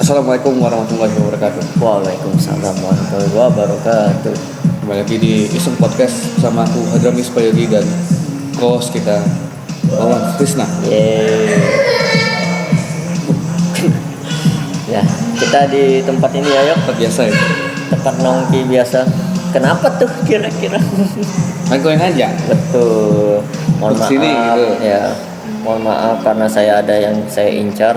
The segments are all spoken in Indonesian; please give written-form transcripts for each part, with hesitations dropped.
Assalamualaikum warahmatullahi wabarakatuh. Waalaikumsalam warahmatullahi wabarakatuh. Kembali lagi di Iseng Podcast sama aku Hadramis Prayogi dan host kita Wawan Krisna. Yeay. Ya, kita di tempat ini ya, Tempat biasa ya. tempat nongki biasa. Kenapa tuh kira-kira? Main goyang aja. Betul. Mohon Di maaf sini gitu. ya. Mohon maaf karena saya ada yang saya incar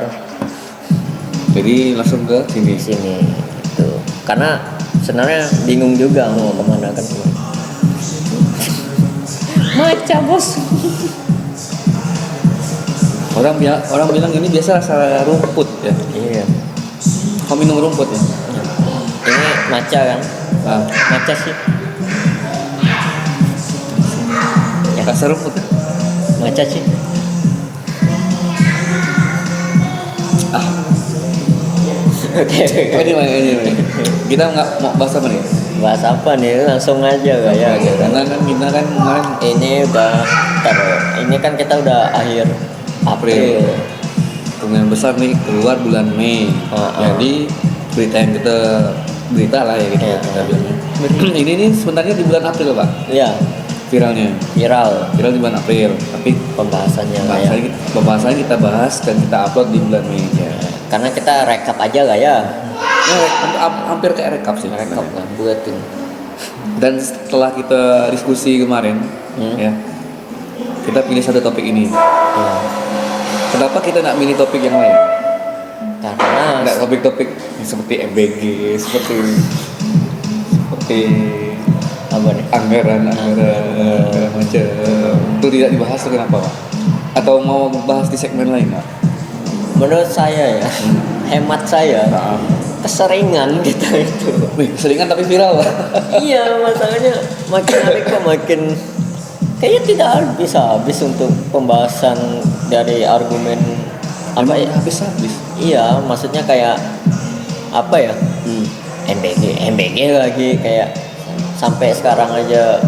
Jadi langsung ke di sini. sini. Itu. Karena sebenarnya bingung juga mau kemana kan. Maca bos. Orang bilang ini biasa rasa rumput ya. Iya. Kau minum rumput ya? Ini maca kan? Ah, Maca sih. Ya. rasa rumput. Maca sih. Oke. Ini. Kita nggak mau bahas apa nih? Bahas apa nih? Langsung aja gak ya? Karena kan kita kan kemarin Ini udah ini kan kita udah akhir April. kemungkinan besar nih keluar bulan Mei. Jadi berita yang kita berita lah ya gitu Iya. kita bilang. Ini nih sebenarnya di bulan April Pak Ya, viralnya. viral Viral di bulan April, tapi pembahasannya lah ya. pembahasannya kita bahas dan kita upload di bulan Mei ya. Karena kita rekap aja gak ya? Hampir kayak rekap sih. Rekap lah, buatin. Dan setelah kita diskusi kemarin, ya, kita pilih satu topik ini. Ya. Kenapa kita nggak milih topik yang lain? Karena Nggak topik-topik seperti MBG, seperti apa nih? anggaran macam itu tidak dibahas tuh kenapa Pak? Atau mau bahas di segmen lain Pak? Menurut saya ya, hemat saya, keseringan kita itu. Wih, keseringan tapi viral Pak. Iya, masalahnya makin hari kok makin kayaknya tidak habis untuk pembahasan dari argumen apa ya? Habis. Iya, maksudnya kayak apa ya? MBG lagi kayak sampai sekarang aja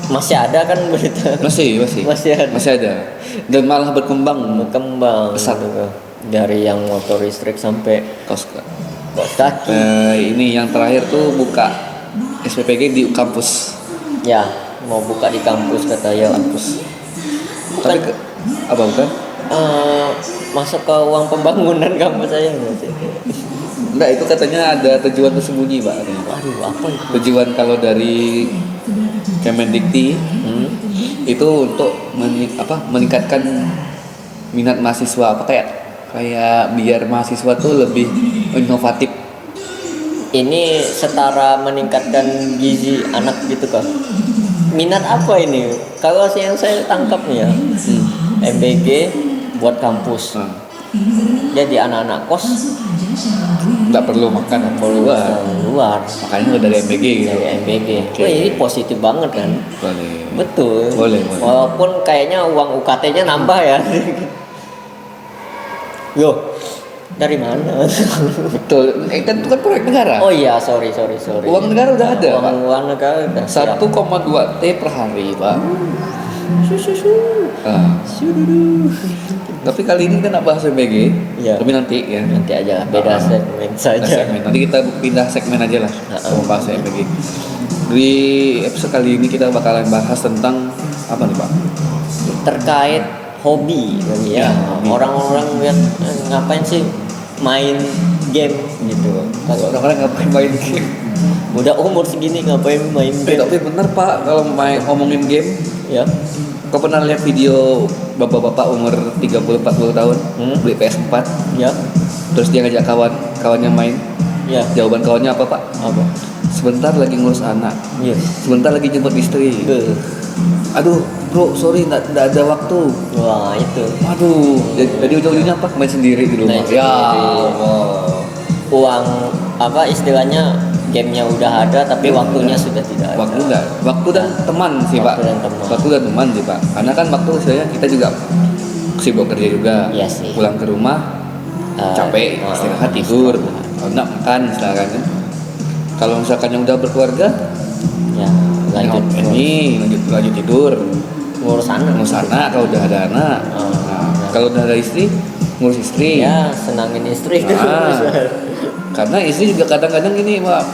masih ada kan berita. Masih ada. Dan malah berkembang Pesat pesat. dari yang motor listrik sampai Kos kaki. ini yang terakhir tuh buka SPPG di kampus. Ya, mau buka di kampus katanya. Kampus. Bukan. Tapi apa bukan? Masuk ke uang pembangunan kampus saya nggak sih? Enggak, itu katanya ada tujuan tersembunyi Pak. Waduh, apa itu? Tujuan kalau dari Kemendikti itu untuk meningkatkan minat mahasiswa kayak biar mahasiswa tuh lebih inovatif. Ini setara meningkatkan gizi anak gitu kan? Minat apa ini? Kalau yang saya tangkap nih ya, MBG buat kampus. Jadi anak-anak kos Nggak perlu makan luar. makanya dari MBG gitu. Dari MBG. Oke. Wah, ini positif banget kan? Boleh. Betul. Boleh. Walaupun kayaknya uang UKT-nya nambah ya. Yo, dari mana? Betul. Kan itu kan proyek negara. Oh iya, sorry. Uang negara udah ada, Pak. Uang negara udah siap. 1,2 T per hari, Pak. Tapi kali ini kita nggak bahas MBG, Iya. tapi nanti ya. Nanti aja beda segmen saja. Nanti kita pindah segmen aja lah. Mau bahas MBG. Di episode kali ini kita bakalan bahas tentang apa nih Pak? Terkait hobi kali ya. hobi. Orang-orang yang ngapain sih main game gitu. Kalau Orang-orang ngapain main game? udah umur segini ngapain main game? Tapi bener Pak, kalau ngomongin game, Ya. kau pernah lihat video bapak-bapak umur 30-40 tahun beli PS4, Ya. terus dia ngajak kawannya main. Ya. Jawaban kawannya apa Pak? Apa? Sebentar lagi ngurus anak, Yes. sebentar lagi jemput istri. Aduh bro, sorry nggak ada waktu. Wah, itu. Aduh, jadi ujung-ujungnya apa? Main sendiri di rumah. Main sendiri. Allah. Uang apa istilahnya gamenya udah ada tapi waktunya sudah tidak ada. Waktu dan teman sih Pak. Waktu dan teman. Waktu dan teman sih Pak. Karena kan waktu saya kita juga sibuk kerja juga. Iya sih. Pulang ke rumah capek, istirahat tidur, kalau nggak makan misalkan kan. Kalau misalkan yang udah berkeluarga, Ya, lanjut lanjut tidur, ngurus anak. ngurus anak kalau udah ada anak. Nah, kalau udah ada istri, ngurus istri. Ya, senangin istri itu. Karena istri juga kadang-kadang ini Pak,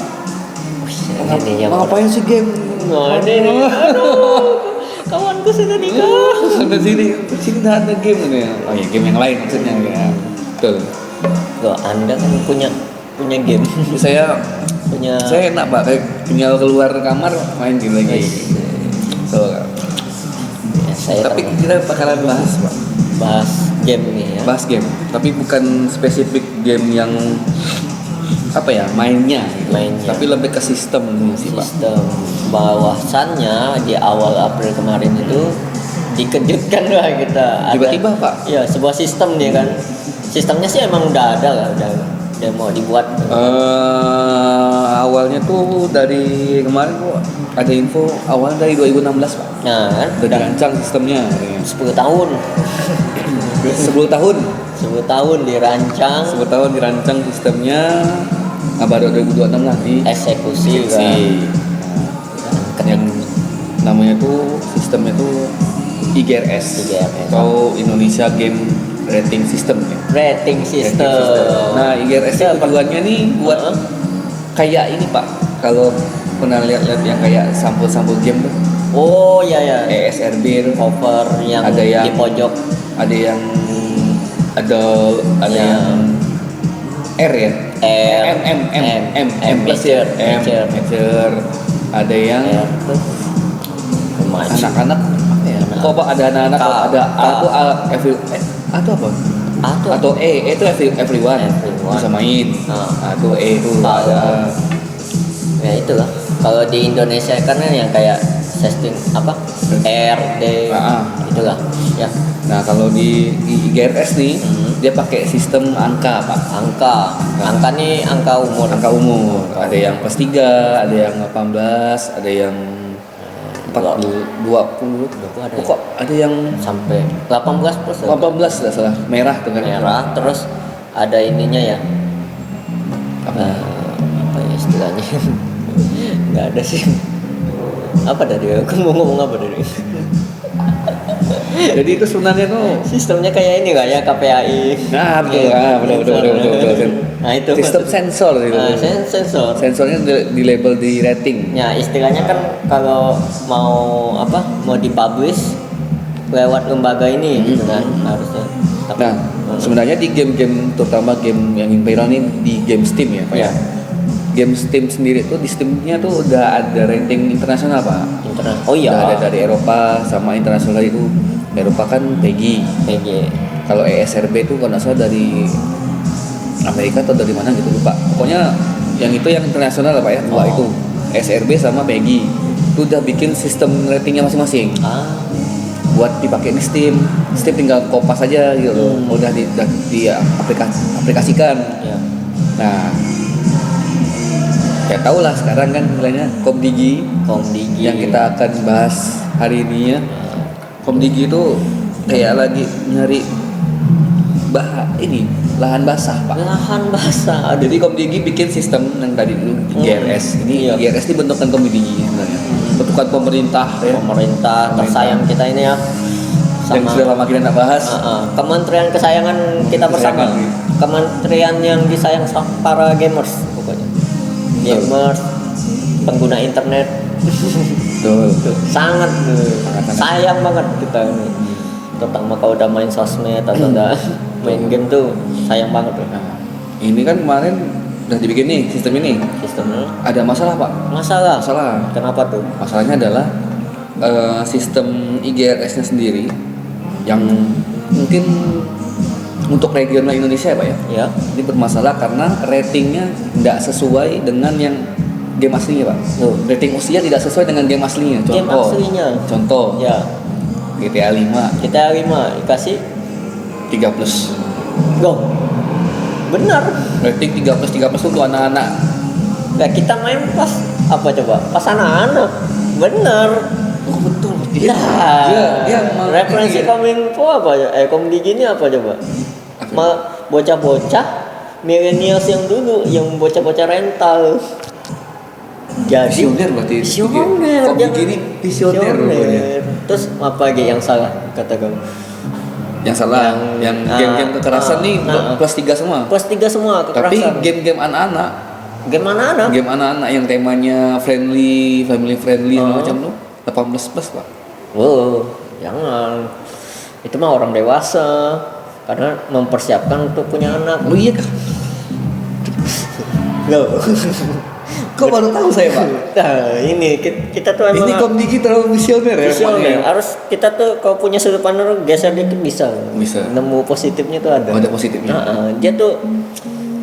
Ini yang ngapain sih game? ini. Aduh, kawanku sudah nikah. Sampai sini nggak ada game ini. Oh ya game yang lain maksudnya ya. Betul. Loh, Anda kan punya game. Saya Punya enak Pak, kayak tinggal keluar kamar main game lagi. Betul. Ya, saya Tapi kita bakalan bahas Pak. bahas game nih ya. Bahas game, tapi bukan spesifik game yang apa ya mainnya, gitu. Mainnya. Tapi lebih ke sistem sih Pak. Sistem bahwasannya di awal April kemarin itu dikejutkan lah kita. Tiba-tiba, Pak? Ya, sebuah sistem nih kan. Sistemnya sih emang udah ada lah, udah mau dibuat. Awalnya tuh dari kemarin tuh ada info awal dari 2016 Pak. Nah, kan Udah dirancang sistemnya. 10 tahun. 10 tahun. 10 tahun dirancang, 10 tahun dirancang sistemnya. Nah, baru 2026 lah di eksekusi kan. Nah, yang namanya tuh sistemnya tuh IGRS, atau Indonesia Game Rating System ya. Rating system. Nah, IGRS itu tujuannya nih buat kayak ini Pak. Kalau pernah lihat-lihat yang kayak sampul-sampul game tuh. Oh ya ya. ESRB tuh. Cover yang Ada yang di pojok. Ada yang ada Ya. yang R ya. M plus ya. Major. Ada yang Remaja. anak-anak apa ya? Kok Pak ada anak-anak K. ada A tuh atau apa? Atau E itu everyone bisa main. Atau E itu ada. Ya itulah. Kalau di Indonesia kan yang kayak setting apa? R, D, itulah. Ya. Nah kalau di IGRS nih dia pakai sistem angka Pak. Angka nih angka umur. Angka umur. Ada yang plus 3, ada yang 18, ada yang 20. Pokok ada yang Sampai 18 plus. 18 tidak salah. Merah tuh kan. Merah, terus ada ininya ya. Apa ya istilahnya? Nggak ada sih. Apa tadi? Aku mau ngomong apa tadi? Jadi itu sebenarnya tuh Sistemnya kayak ini nggak ya, KPAI. nah betul. Nah itu Sistem sensor gitu. Sensor. Sensornya di label di rating. Ya istilahnya kan kalau mau dipublish lewat lembaga ini gitu kan harusnya. Nah, sebenarnya di game-game terutama game yang viral nih di game Steam ya Pak ya. Game Steam sendiri tuh di Steamnya tuh udah ada rating internasional Pak. Oh iya. Udah ada dari Eropa sama internasional itu. Eropa kan PEGI. Kalau ESRB tuh kalau nggak salah dari Amerika atau dari mana gitu lupa. Pokoknya yang itu yang internasional lah Pak ya. Dua itu ESRB sama PEGI. Itu udah bikin sistem ratingnya masing-masing. Buat dipakai di Steam tinggal kopas aja gitu. Udah di aplikasikan. Ya. Nah, ya tau lah sekarang kan nilainya Komdigi yang kita akan bahas hari ini ya. Komdigi itu kayak lagi nyari lahan basah Pak. Lahan basah. Jadi Komdigi bikin sistem yang tadi dulu IGRS. Ini IGRS dibentukkan Komdigi sebenarnya. Bentukan pemerintah ya. Pemerintah tersayang kita ini ya. Yang sudah lama kita nggak bahas. Kementerian kesayangan kita bersama. Kementerian yang disayang sama para gamers pokoknya. Gamers, pengguna internet. Betul. Sangat sayang banget kita ini. Terutama kalau udah main sosmed atau udah main game tuh sayang banget tuh. Nah, ini kan kemarin udah dibikin nih sistem ini. Sistemnya Ada masalah Pak. masalah. Kenapa tuh? Masalahnya adalah sistem IGRS-nya sendiri yang mungkin untuk regional Indonesia ya Pak ya. Ya. Ini bermasalah karena ratingnya tidak sesuai dengan yang game aslinya Pak. Rating usia tidak sesuai dengan game aslinya. Game aslinya. Contoh. Ya. GTA 5 dikasih 3 plus. Go. Benar. Rating 3 plus untuk anak-anak. Nah, kita main pas apa coba? Pas anak-anak. Bener. Oh betul. Dia referensi ya. Kominfo apa ya? Komdigi ini apa coba? Bocah-bocah millennials yang dulu, yang bocah-bocah rental. Jadi Visioner berarti. visioner. Kok begini visioner rupanya. Terus apa lagi yang salah kata kamu? Yang salah, yang game-game kekerasan nih plus 3 semua. Plus 3 semua Tapi kekerasan. game-game anak-anak, Game anak-anak. game anak-anak yang temanya friendly, family friendly macam tuh 18 plus, Pak. Wow, jangan. Itu mah orang dewasa karena mempersiapkan untuk punya anak. Oh iya kah? Loh. Kok baru tahu saya, Pak? Nah, ini kita tuh emang Ini Komdigi terlalu visioner ya, Pak, visioner. ya? Harus kita tuh kalau punya sudut pandang geser dikit bisa. Bisa. Nemu positifnya tuh ada. Oh, ada positifnya. Dia tuh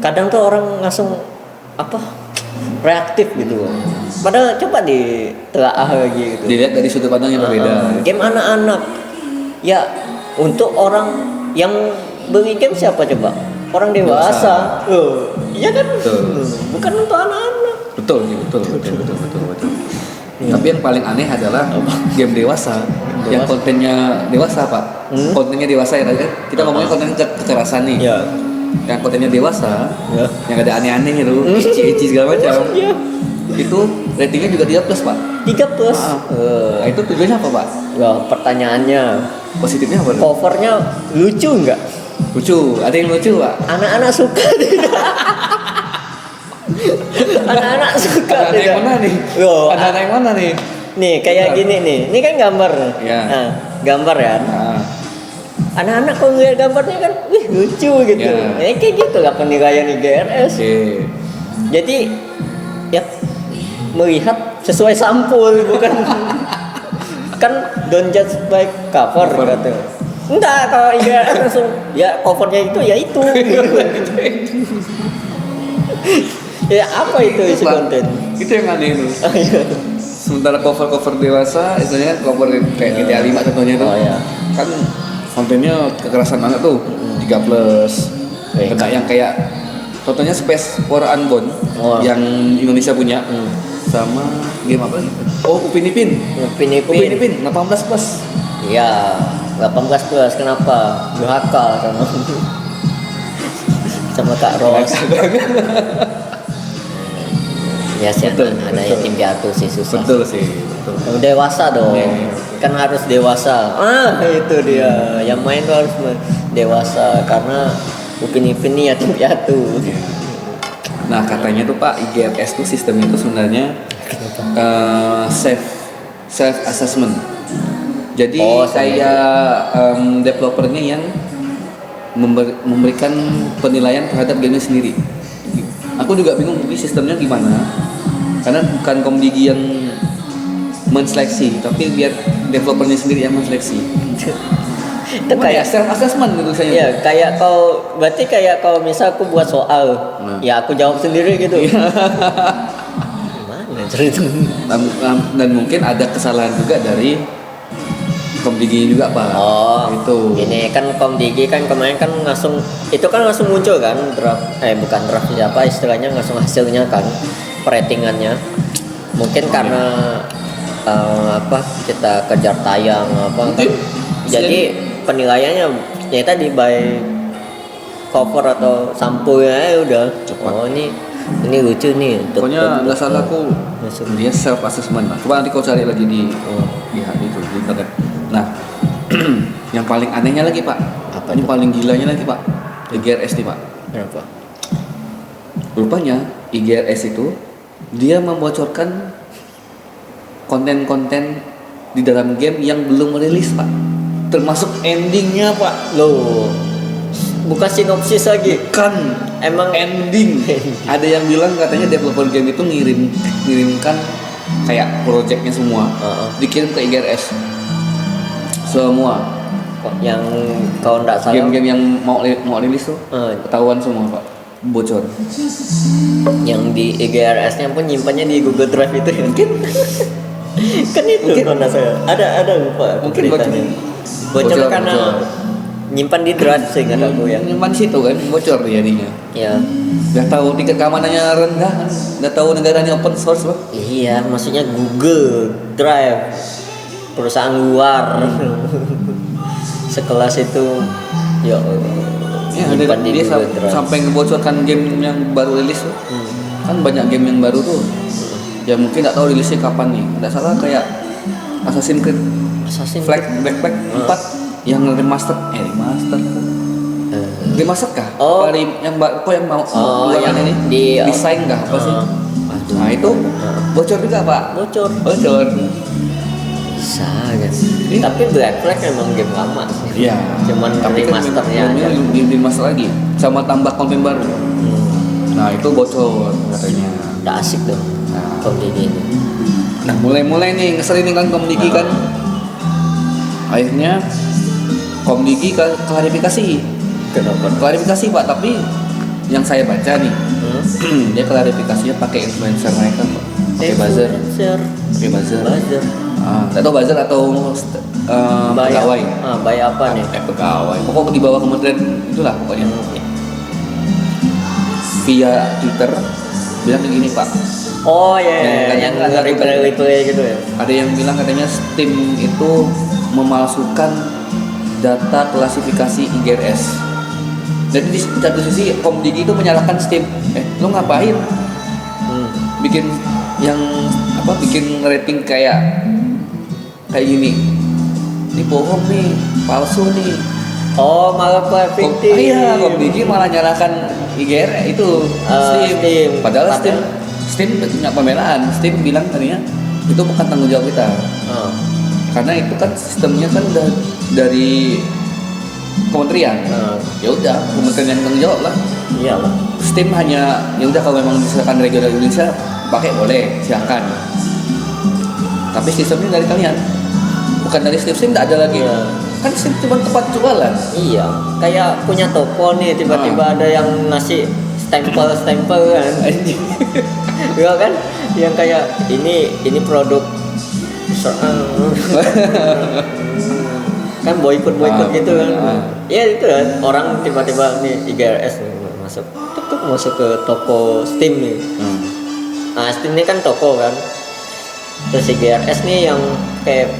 kadang tuh orang langsung reaktif gitu. Padahal coba ditelaah lagi gitu. Dilihat dari sudut pandang yang berbeda. Game anak-anak. Ya, untuk orang yang beli game siapa coba? Orang dewasa. Loh, iya kan? Betul. Bukan untuk anak-anak. Betul. Tapi yang paling aneh adalah game dewasa yang kontennya dewasa, Pak. Kontennya dewasa ya kan? Kita ngomongnya konten kekerasan nih. Ya. Yang kontennya dewasa, Ya. yang ada aneh-aneh itu, ecchi segala macam. Iya. Itu ratingnya juga 3 plus, Pak. 3 plus. Nah, itu tujuannya apa, Pak? Wah, pertanyaannya, Positifnya apa? covernya lucu nggak? Lucu, ada yang lucu, Pak. Anak-anak suka tidak? Anak-anak suka Anak-anak tidak? yang mana nih? Yo, Anak-anak yang mana nih? nih kayak Bentar. gini nih. Ini kan gambar. Ya. Nah, gambar ya. Nah, Anak-anak kalau ngeliat gambarnya kan, wih lucu gitu. Ya. Kayak gitu lah penilaian IGRS. oke. Jadi ya melihat sesuai sampul bukan kan don't judge by cover kata. Enggak, kalau IGRS langsung ya covernya itu ya itu. Ya apa itu isi Pak. konten? Itu yang aneh itu. Oh, iya. Sementara cover-cover dewasa, istilahnya kan cover kayak GTA 5 contohnya itu. Oh, iya. Kan kontennya kekerasan banget tuh, 3 plus. Yang kayak contohnya Space War Unbound yang Indonesia punya. Sama game apa gitu? Oh, Upin Ipin. Upin Ipin. 18 plus. Iya, 18 plus kenapa? Durhaka sama sama Kak Ros. Ya sih Betul, anak betul. yatim piatu sih susah. Betul sih, betul. Dewasa dong. Iya. Kan harus dewasa. Itu dia. Yang main tuh harus dewasa karena Upin Ipin ini yatim piatu. Nah, katanya tuh Pak, IGRS tuh sistemnya itu sebenarnya self assessment. Jadi kayak developernya yang memberikan penilaian terhadap gamenya sendiri. Aku juga bingung ini sistemnya gimana. Karena bukan Komdigi yang menseleksi, tapi biar developernya sendiri yang menseleksi. Itu kayak self assessment gitu saya. ya kayak kau berarti kayak kalau misal aku buat soal, ya aku jawab sendiri gitu. Gimana cerita? Dan mungkin ada kesalahan juga dari Komdigi juga Pak. Itu. Ini kan Komdigi kan kemarin kan langsung itu kan langsung muncul kan draft bukan draft siapa istilahnya langsung hasilnya kan ratingannya. Mungkin karena kita kejar tayang apa kan. Jadi penilaiannya ya tadi by cover atau sampulnya ya udah. Oh ini lucu nih. Pokoknya nggak salah aku dia self assessment. Coba nanti kau cari lagi di itu di internet. Nah, yang paling anehnya lagi Pak, ini paling gilanya lagi Pak, IGRS nih Pak. Kenapa? Rupanya IGRS itu dia membocorkan konten-konten di dalam game yang belum rilis Pak, termasuk endingnya Pak. Loh, bukan sinopsis lagi. Kan Emang ending. Ada yang bilang katanya developer game itu ngirimkan kayak projectnya semua, dikirim ke IGRS. Semua yang kalau nggak salah game-game yang mau rilis tuh ketahuan semua Pak, bocor. yang di IGRS-nya pun nyimpannya di Google Drive itu ya. Mungkin kan itu kalau nggak salah ada lupa Mungkin beritanya. Bocor karena nyimpan di drive sih nggak tahu ya. Nyimpan situ kan bocor jadinya. Ya Udah tahu tingkat keamanannya rendah kan, udah tahu negaranya open source Pak. iya maksudnya Google Drive perusahaan luar sekelas itu ya nyimpan di dia Google Drive. sampai ngebocorkan game yang baru rilis tuh. Kan banyak game yang baru tuh. Ya mungkin nggak tahu rilisnya kapan nih. Nggak salah kayak Assassin's Creed Assassin's Black 4 yang remaster remaster kah? Oh. Yang kok yang mau buat yang ini di desain kah apa sih? Nah itu bocor juga pak. bocor Bocor. bisa kan. Iya. Tapi Black Flag emang game lama sih. Iya. Cuman tapi kan remasternya aja. di remaster lagi sama tambah konten baru. Nah itu bocor katanya. Udah asik tuh Nah. komedi ini. Nah mulai nih ngeselin kan Komdigi kan. Akhirnya Komdigi klarifikasi Kenapa? klarifikasi pak, tapi yang saya baca nih dia klarifikasinya pakai influencer mereka pak, pakai buzzer, pakai buzzer. Buzzer. Atau buzzer atau pegawai. Bayar apa nih? Pegawai. Pokoknya di bawah kementerian itulah pokoknya. Via Twitter bilang kayak gini pak. Oh iya, yang ada replay gitu ya. Ada yang bilang katanya Steam itu memalsukan data klasifikasi IGRS. Jadi di satu sisi Komdigi itu menyalahkan Steam. Lu ngapain? Bikin yang bikin rating kayak gini. Ini bohong nih, palsu nih. Oh, malah fiktif. Iya, Komdigi malah nyalahkan IGRS itu Steam. Padahal Steam punya pembelaan. Steam bilang tadinya itu bukan tanggung jawab kita. Karena itu kan sistemnya kan udah dari kementerian. Ya udah, kementerian yang tanggung jawab lah. Iyalah. Steam hanya ya udah kalau memang misalkan regional Indonesia pakai boleh, silakan. Tapi sistemnya dari kalian. Bukan dari Steam tidak ada lagi. Iya. Kan Steam cuma tempat jualan. Iya, kayak punya toko nih tiba-tiba ada yang ngasih stempel kan. Iya kan? Yang kayak ini produk kan boykot gitu kan. Ya itu kan orang tiba-tiba nih IGRS masuk ke toko Steam nih. Nah, Steam ini kan toko kan. Terus IGRS nih yang kayak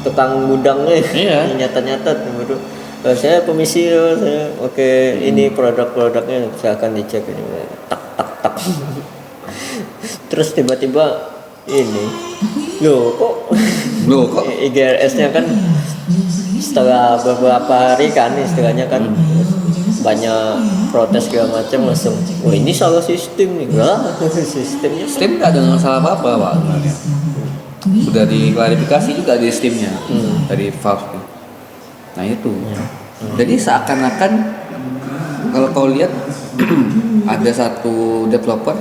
tukang gudang nih. Iya. Nyata-nyata gitu. Saya permisi, ini produk-produknya silakan dicek ini. Tak. Terus tiba-tiba ini loh kok IGRS-nya kan setelah beberapa hari kan istilahnya kan banyak protes segala macam langsung ini salah sistem nih. Sistemnya Steam nggak ada masalah apa-apa pak sebenarnya. Udah diklarifikasi juga di Steamnya dari Valve. Nah itu jadi seakan-akan kalau kau lihat ada satu developer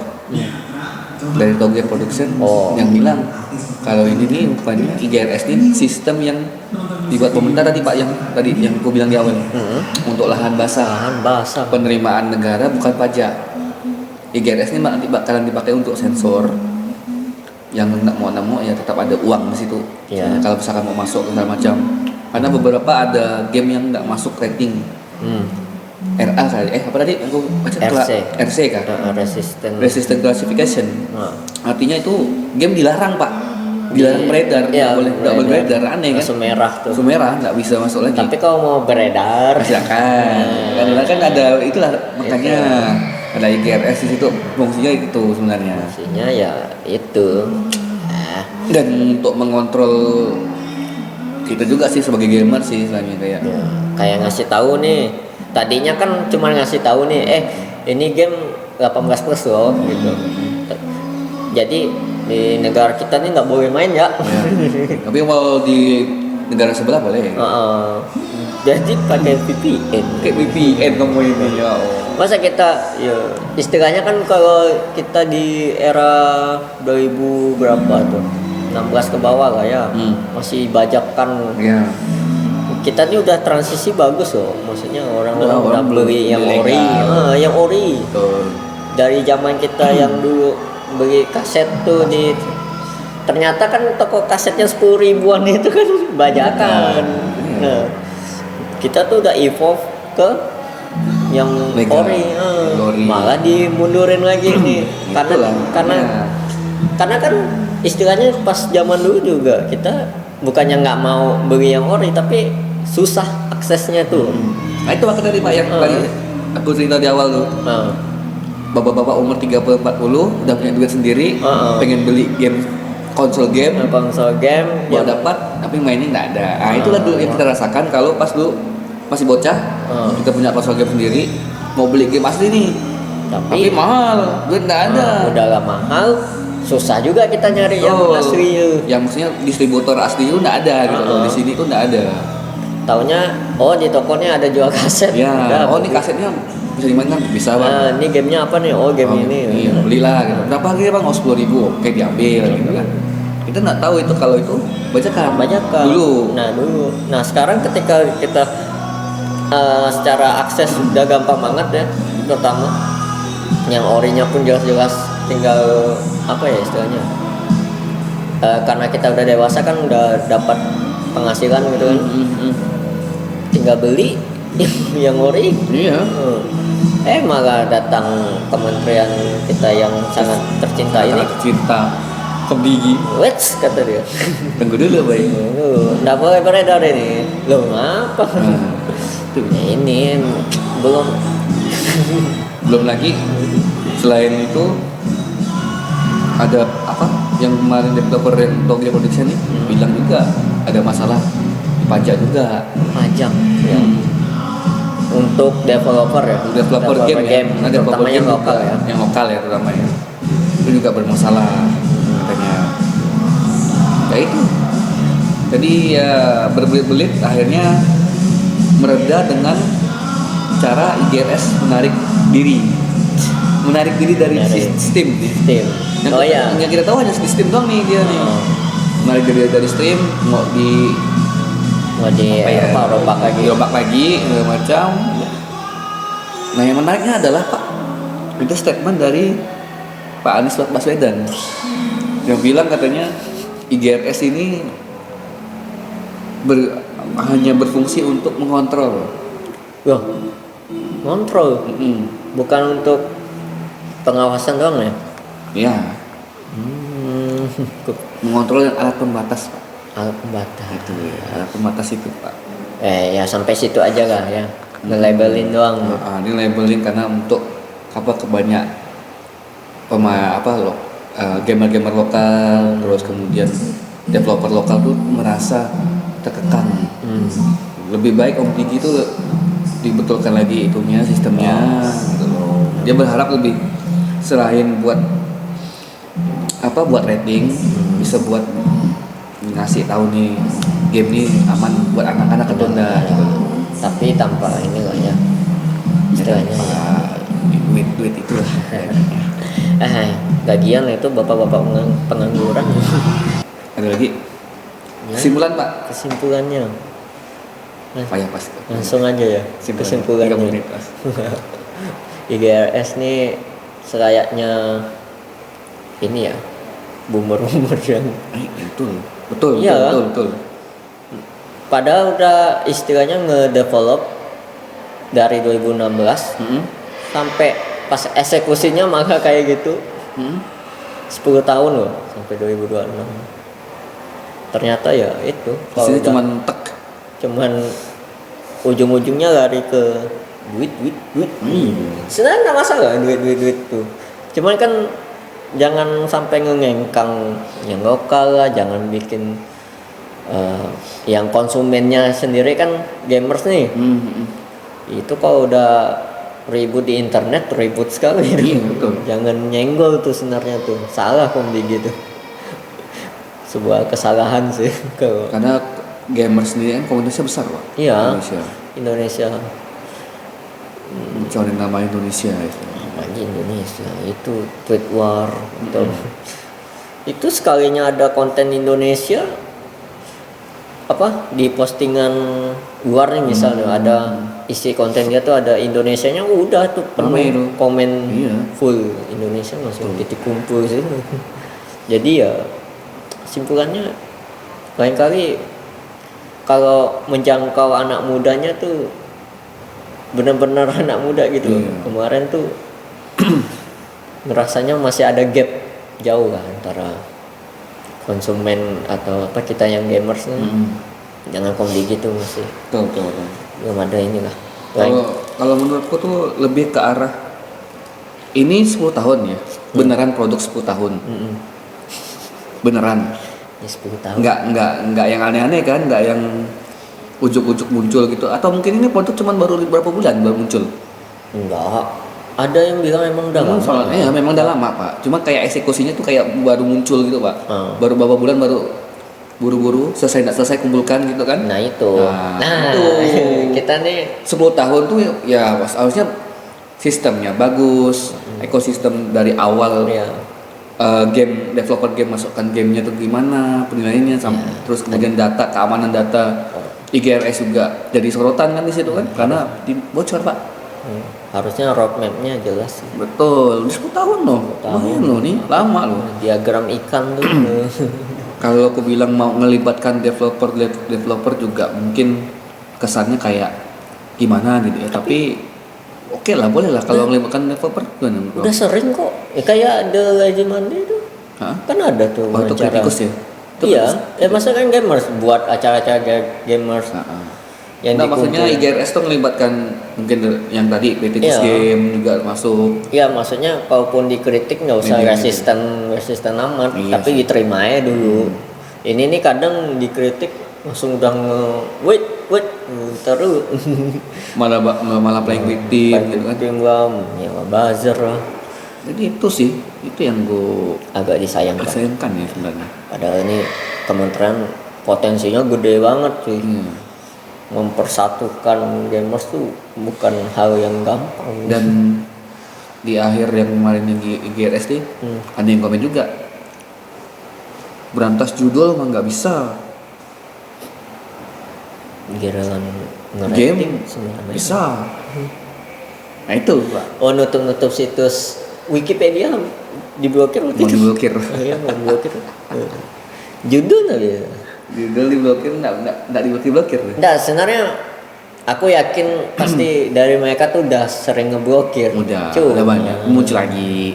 dari Toge Production yang bilang kalau ini nih rupanya IGRS ini sistem yang dibuat pemerintah tadi pak, yang aku bilang di awal untuk lahan basah penerimaan negara bukan pajak. IGRS ini bakalan dipakai untuk sensor yang nggak mau ya tetap ada uang di situ. Kalau misalkan mau masuk segala macam, karena beberapa ada game yang nggak masuk rating RA kali apa tadi aku baca RC kan resistant classification. Artinya itu game dilarang pak, dilarang beredar, nggak boleh beredar, aneh kan. Langsung merah nggak bisa masuk lagi. Tapi kalau mau beredar silakan. Karena kan ada itulah makanya ada IGRS di situ fungsinya itu sebenarnya. Fungsinya ya itu. Dan untuk mengontrol kita juga sih sebagai gamer sih istilahnya kayak ngasih tahu nih. Tadinya kan cuma ngasih tahu nih, ini game 18 plus loh gitu. Jadi di negara kita nih nggak boleh main ya. Tapi mau di negara sebelah boleh. Jadi pakai VPN. Kayak VPN kamu ini ya. Masa kita ya istilahnya kan kalau kita di era 2000 berapa tuh 16 ke bawah lah ya, masih bajakan. Kita ini udah transisi bagus loh, maksudnya orang-orang udah beli yang ori. Dari zaman kita yang dulu beli kaset tuh ternyata kan toko kasetnya 10 ribuan itu kan bajakan. Nah, kita tuh udah evolve ke yang ori, malah dimundurin lagi nih, karena kan istilahnya pas zaman dulu juga kita bukannya nggak mau beli yang ori tapi susah aksesnya tuh. Nah itu makanya tadi pak yang tadi aku cerita di awal tuh. Bapak-bapak umur 30-40 udah punya duit sendiri, pengen beli game konsol game yang dapat tapi mainnya nggak ada. Nah itulah dulu yang kita rasakan kalau pas dulu masih bocah, kita punya konsol game sendiri, mau beli game asli nih, tapi mahal, duit nggak ada. Udahlah mahal, susah juga kita nyari yang asli. Yang maksudnya distributor asli itu nggak ada gitu loh. Di sini tuh nggak ada. Taunya di tokonya ada jual kaset. Ya, udah, ini kasetnya bisa dimainkan, bisa bang. Ini gamenya apa nih? Game ini. Iya, belilah gitu. Berapa harganya bang? 10.000, oke diambil gitu kan. Kita nggak tahu itu kalau itu bajakan dulu. Nah sekarang ketika kita secara akses udah gampang banget ya, terutama yang orinya pun jelas-jelas tinggal apa ya istilahnya, karena kita udah dewasa kan udah dapat penghasilan gitu kan, tinggal beli yang ori. Iya. Malah datang kementerian kita yang sangat tercinta ini. Tercinta Kebigi. Wets kata dia. Tunggu dulu baik. Nggak boleh beredar ini. Loh apa? Ini belum lagi selain itu ada apa yang kemarin developer yang Tokyo Production ini bilang juga ada masalah di pajak juga. Pajak ya. Untuk developer ya. Developer game ya. Terutama yang lokal ya. Yang lokal ya terutama ya. Itu juga bermasalah katanya. Ya itu. Jadi ya berbelit-belit akhirnya mereda dengan cara IGRS menarik diri dari Steam. Yang kita tahu hanya di Steam doang nih dia nih. Menarik diri dari Steam mau rombak lagi segala macam. Nah yang menariknya adalah Pak, itu statement dari Pak Anies Baswedan yang bilang katanya IGRS ini hanya berfungsi untuk mengontrol. Kontrol, bukan untuk pengawasan doang ya? Iya. Mengontrol yang alat pembatas, Pak. Alat pembatas. Itu ya, alat pembatas itu, Pak. Ya sampai situ aja lah ya. Nge-labelin doang. Ini labelin karena untuk kebanyak gamer-gamer lokal, terus kemudian developer lokal tuh merasa terkekang. Lebih baik Om Diki itu dibetulkan lagi itunya sistemnya gitu loh. Dia berharap lebih selain buat rating, bisa buat ngasih tahu nih game ini aman buat anak-anak atau enggak gitu loh. Tapi tanpa ini lah ya istilahnya duit itulah. Gagian itu bapak-bapak pengangguran. Ada lagi kesimpulan Pak? Kesimpulannya Payah pasti. Langsung aja ya kesimpulannya. IGRS nih selayaknya ini ya boomer yang betul. Padahal udah istilahnya ngedevelop dari 2016 sampai pas eksekusinya maka kayak gitu 10 tahun loh sampai 2026. Ternyata ya itu cuman ujung-ujungnya lari ke duit. Sebenarnya nggak masalah duit tuh. Cuman kan jangan sampai ngengkang yang lokal lah, jangan bikin yang konsumennya sendiri kan gamers nih. Itu kalau udah ribut di internet ribut sekali. Betul. Jangan nyenggol tuh sebenarnya tuh. Salah komedi gitu. Sebuah kesalahan sih karena gamers sendiri kan komunitasnya besar Pak. Iya. Indonesia. Bicara nama Indonesia itu. Indonesia itu tweet war atau itu sekalinya ada konten Indonesia di postingan luar nih misalnya ada isi kontennya tuh ada Indonesianya udah tuh penuh komen full Indonesia langsung titik kumpul sih. Jadi ya simpulannya lain kali kalau menjangkau anak mudanya tuh benar-benar anak muda gitu. Kemarin tuh ngerasanya masih ada gap jauh lah antara konsumen atau kita yang gamers jangan komedi gitu masih belum ada inilah. Kalau menurutku tuh lebih ke arah ini 10 tahun ya beneran produk 10 tahun beneran. Ya 10 tahun. Nggak yang aneh-aneh kan, nggak yang ujuk-ujuk muncul gitu. Atau mungkin ini produk cuman baru beberapa bulan baru muncul. Enggak. Ada yang bilang emang udah lama. Soalnya ya memang udah lama Pak. Cuma kayak eksekusinya tuh kayak baru muncul gitu Pak. Baru beberapa bulan baru buru-buru selesai nggak selesai kumpulkan gitu kan. Nah itu. Nah itu kita nih 10 tahun tuh ya harusnya sistemnya bagus, ekosistem dari awal. ya Game developer game masukkan gamenya tuh gimana penilaiannya terus kemudian data keamanan data IGRS juga jadi sorotan kan di situ kan karena bocor Pak. harusnya roadmapnya jelas. Betul, 10 tahun loh. Lumayan loh nih, lama loh. Diagram ikan tuh. Kalau aku bilang mau ngelibatkan developer juga mungkin kesannya kayak gimana gitu ya. Tapi oke lah, boleh lah kalau ngelibatkan developer gimana menurut Udah kamu? sering kok. Ya, kayak The Legend Monday tuh. Hah? Kan ada tuh Untuk wawancara. kritikus ya? Itu Iya, kritikus. masa kan gamers buat acara-acara gamers Nah, yang nah maksudnya dikumpulin. IGRS tuh ngelibatkan mungkin yang tadi kritikus Iya. game juga masuk. Iya, maksudnya kalaupun dikritik nggak usah Media. resisten amat, Iya tapi sih. diterima aja dulu. Ini nih kadang dikritik langsung udah wait terus malah playing victim gitu kan. ya buzzer lah. Jadi itu sih, itu yang gue Agak disayangkan. sayangkan ya sebenarnya. Padahal ini kementerian potensinya gede banget sih. Mempersatukan gamers tuh bukan hal yang gampang. Dan di akhir yang kemarin yang IGRS nih ada yang komen juga berantas judul mah nggak bisa, Giliran game ngerating sebenarnya. bisa. Nah itu Pak, Oh, nutup situs Wikipedia diblokir waktu mau itu. diblokir. Iya, mau diblokir. Judul tapi ya. Judul diblokir nggak diblokir. Nggak, sebenarnya aku yakin pasti dari mereka tuh udah sering ngeblokir. Udah banyak muncul lagi.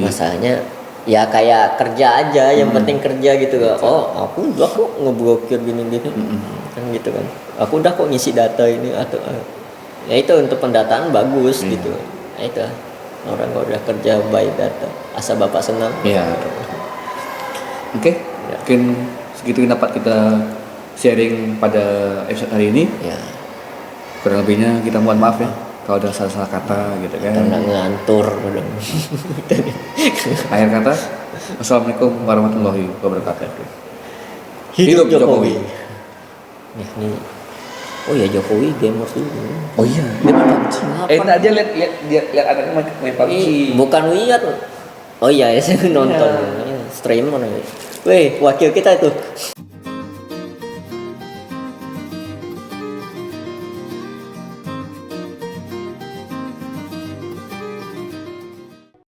Masalahnya ya kayak kerja aja, yang penting kerja gitu kan. Oh, aku udah kok ngeblokir gini-gini. Kan gitu kan. Aku udah kok ngisi data ini atau ya itu untuk pendataan bagus gitu. Ya itu orang kalau udah kerja by data, asal Bapak senang. Iya. Oke, mungkin segitu dapat kita sharing pada episode hari ini. Ya, Kurang lebihnya kita mohon maaf ya kalau ada salah-salah kata gitu kan. karena ngantur udah. Akhir kata, Assalamualaikum warahmatullahi wabarakatuh. Hidup Jokowi. Ya, ini. Oh ya, Jokowi gamers dulu. Oh iya, dia main PUBG. Nah dia lihat anaknya main PUBG. Bukan lihat. Oh iya, saya nonton streamer. Weh, wakil kita itu.